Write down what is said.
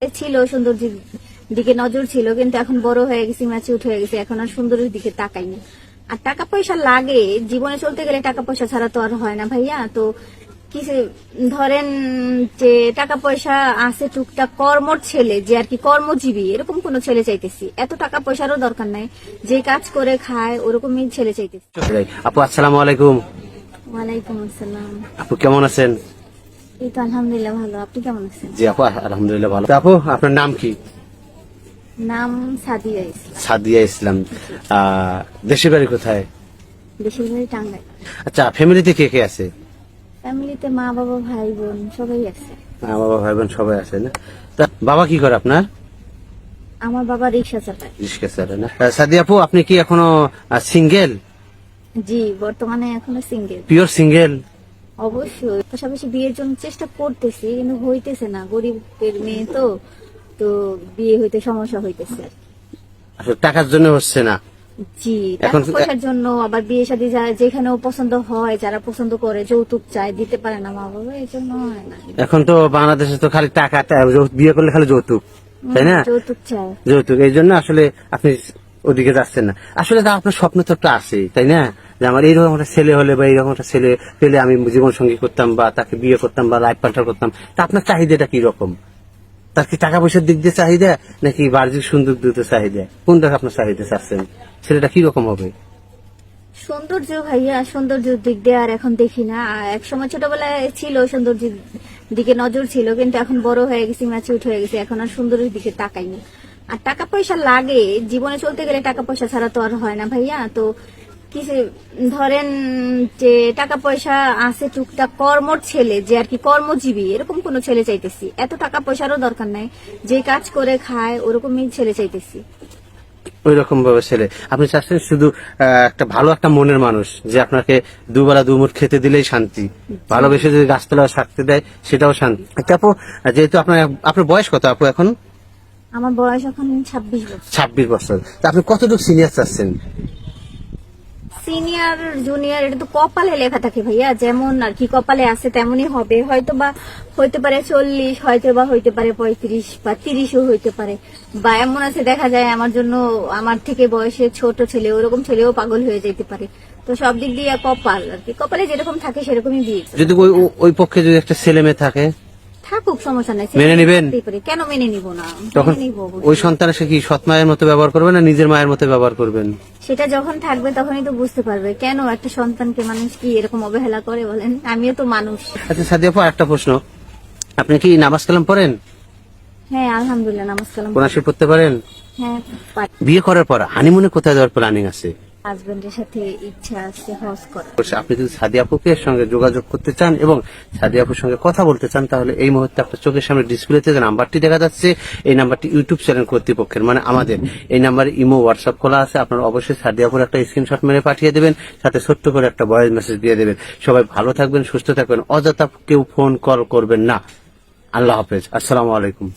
ছিল সৌন্দর্যের দিকে নজর ছিল, কিন্তু এখন বড় হয়ে গেছি, ম্যাচিউর হয়ে গেছে, এখন আর সুন্দরের দিকে তাকাই না। আর টাকা পয়সা লাগে, জীবনে চলতে গেলে টাকা পয়সা ছাড়া তো আর হয় না ভাইয়া। তো কিছু ধরেন যে টাকা পয়সা আছে টুকটাক, কর্মর ছেলে যে আর কি কর্মজীবী, এরকম কোন ছেলে চাইতেছি। এত টাকা পয়সারও দরকার নাই, যে কাজ করে খায় ওরকমই ছেলে চাইতেছি। আপু আসসালামু আলাইকুম। ওয়ালাইকুম আসসালাম। আপু কেমন আছেন? এই তো আলহামদুলিল্লাহ ভালো, আপনি কেমন আছেন? জি আপু আলহামদুলিল্লাহ ভালো। আপু আপনার নাম কি? নাম সাদিয়া ইসলাম। সাদিয়া ইসলাম। দেশের বাড়ি কোথায়? দেশের বাড়ি টাঙ্গাইল। আচ্ছা, ফ্যামিলিতে কে কে আছে? ফ্যামিলিতে মা বাবা ভাই বোন সবাই আছে। মা বাবা ভাই বোন সবাই আছে না? তা বাবা কি করে আপনার? আমার বাবা রিক্সা চালায়। রিস্কা স্যার না? সাদিয়া আপু আপনি কি এখনো সিঙ্গেল? জি, বর্তমানে এখনো সিঙ্গেল। Pure single? অবশ্যই, পাশাপাশি বিয়ের জন্য চেষ্টা করতেছি, কিন্তু হইতেছে না। গরিবের মেয়ে তো, তো বিয়ে হইতে সমস্যা হইতেছে। আসলে টাকার জন্য হচ্ছে না। জি, এখন টাকা পয়সার জন্য, আবার বিয়ে শাদী যেখানেও পছন্দ হয়, যারা পছন্দ করে যৌতুক চায়, দিতে পারে না মা বাবা, এই জন্য হয় না। এখন তো বাংলাদেশে তো খালি টাকা, বিয়ে করলে খালি যৌতুক, তাই না? যৌতুক চায়। যৌতুক, এই জন্য আসলে আপনি ওদিকে যাচ্ছেন না। আসলে তা আপনার স্বপ্ন তো একটা আছে, তাই না? যে আমার এইরকম একটা ছেলে হলে বা এইরকম একটা ছেলে পেলে আমি জীবন সঙ্গী করতাম বা তাকে বিয়ে করতাম বা লাইফ পার্টনার করতাম। তা আপনার চাহিদাটা কি রকম? তার কি টাকা পয়সার দিক দিয়ে চাহিদা, নাকি বাহ্যিক সৌন্দর্য চাহিদা? কোনটা আপনার চাহিদা চাচ্ছেন? ছেলেটা কি রকম হবে? সৌন্দর্য ভাইয়া, সৌন্দর্যের দিক দিয়ে আর এখন দেখি না। এক সময় ছোটবেলায় ছিল সৌন্দর্যের দিকে নজর ছিল, কিন্তু এখন বড় হয়ে গেছি, ম্যাচিউর হয়ে গেছে, এখন আর সুন্দরের দিকে তাকাই না। আর টাকা পয়সা লাগে, জীবনে চলতে গেলে টাকা পয়সা ছাড়া তো আর হয় না ভাইয়া। তো কিছু ধরেন যে টাকা পয়সা আছে টুকটাক, কর্মর ছেলে যে আর কি কর্মজীবী, এরকম কোন ছেলে চাইতেছি। এত টাকা পয়সারও দরকার নাই, যে কাজ করে খায় ওরকমই ছেলে চাইতেছি। ওই রকম ভাবে ছেলে আপনি চাচ্ছেন শুধু একটা ভালো একটা মনের মানুষ, যে আপনাকে দুবেলা দুমুঠ খেতে দিলেই শান্তি, ভালোবেসে যদি গাছতলা থাকতে দেয় সেটাও শান্তি। আচ্ছা আপু, যেহেতু আপনার বয়স কত আপু এখন? আমার বয়স এখন 26 বছর। 26 বছর। তা আপনি কতটুকু সিনিয়র চাচ্ছেন? সিনিয়র জুনিয়র এটা তো কপালে লেখা থাকে ভাইয়া, যেমন আর কি কপালে আছে তেমনই হবে। হয়তো বা হইতে পারে 40, হয়তো বা হইতে পারে 35 বা 30ও হইতে পারে। বা এমন আছে দেখা যায় আমার জন্য, আমার থেকে বয়সে ছোট ছেলে, ওরকম ছেলেও পাগল হয়ে যেতে পারে। তো সব দিক দিয়ে কপাল আর কি, কপালে যেরকম থাকে সেরকমই বিয়ে করব। যদি ওই পক্ষে যদি একটা ছেলে মেয়ে থাকে? থাকুক, সমস্যা নাই, মেনে নিবেন? কেন মেনে নিব না? তখন মেনে নিব অবশ্যই। ওই সন্তানের সে কি সৎ মায়ের মতো ব্যবহার করবেন না নিজের মায়ের মতো ব্যবহার করবেন? সেটা যখন থাকবে তখনই তো বুঝতে পারবে, কেন একটা সন্তানকে মানুষ কি এরকম অবহেলা করে বলেন। আমিও তো মানুষ। আচ্ছা সাদিয়া আপু, একটা প্রশ্ন, আপনি কি নামাজ কালাম পড়েন? হ্যাঁ আলহামদুলিল্লাহ, নামাজ কালাম কোরআন শরীফ পড়তে পারেন? হ্যাঁ পারি। বিয়ে করার পর হানিমুনে কোথায় যাওয়ার প্ল্যানিং আছে? হাজবেন্ডের সাথে ইচ্ছা আছে হজ করা। আপনি যদি সাদিয়া আপুকে সঙ্গে যোগাযোগ করতে চান এবং সাদিয়া আপুর সঙ্গে কথা বলতে চান, তাহলে এই মুহূর্তে আপনার চোখের সামনে ডিসপ্লেতে যে নাম্বারটি দেখা যাচ্ছে, এই নাম্বারটি ইউটিউব চ্যানেল কর্তৃপক্ষের, মানে আমাদের। এই নাম্বারে ইমো হোয়াটসঅ্যাপ খোলা আছে। আপনারা অবশ্যই সাদিয়া আপুর একটা স্ক্রিনশট মেরে পাঠিয়ে দেবেন, সাথে ছোট্ট করে একটা ভয়েস মেসেজ দিয়ে দেবেন। সবাই ভালো থাকবেন, সুস্থ থাকবেন, অযথা কেউ ফোন কল করবেন না। আল্লাহ হাফেজ, আসসালামু আলাইকুম।